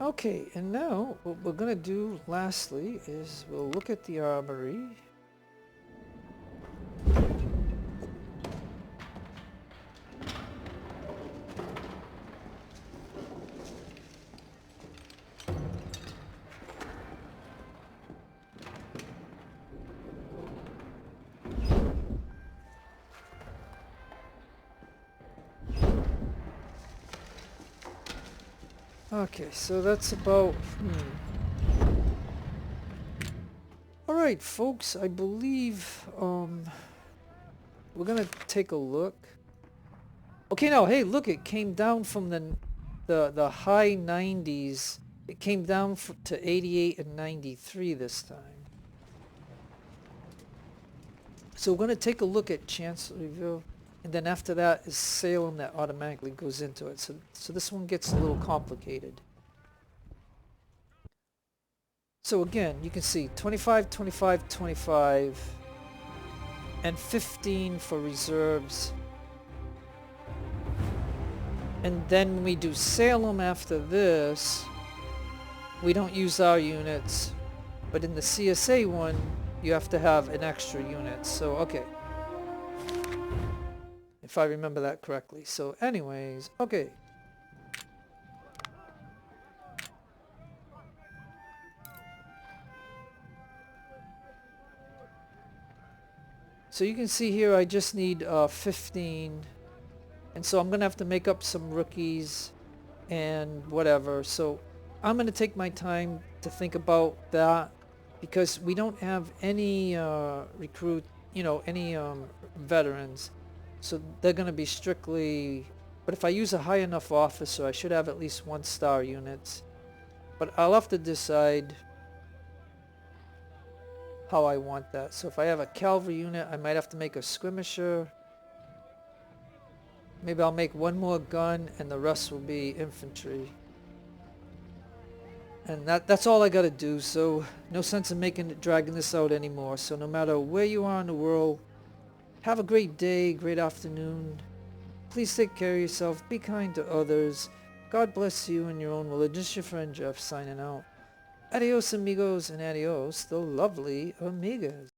Okay, and now what we're gonna do lastly is we'll look at the armory. Okay, so that's about... Alright, folks, I believe we're gonna take a look. Okay, now, hey, look, it came down from the high 90s. It came down to 88 and 93 this time. So we're gonna take a look at Chancelloryville. And then after that is Salem that automatically goes into it. So this one gets a little complicated. So again, you can see 25, 25, 25, and 15 for reserves. And then when we do Salem after this, we don't use our units. But in the CSA one, you have to have an extra unit. So, okay. If I remember that correctly. So anyways, okay. So you can see here I just need 15. And so I'm going to have to make up some rookies and whatever. So I'm going to take my time to think about that because we don't have any any veterans. So they're going to be strictly... But if I use a high enough officer, I should have at least 1-star units. But I'll have to decide how I want that. So if I have a cavalry unit, I might have to make a skirmisher. Maybe I'll make one more gun and the rest will be infantry. And that's all I got to do. So no sense in dragging this out anymore. So no matter where you are in the world, have a great day, great afternoon. Please take care of yourself. Be kind to others. God bless you and your own religion. This is your friend Jeff signing out. Adios amigos and adios the lovely amigas.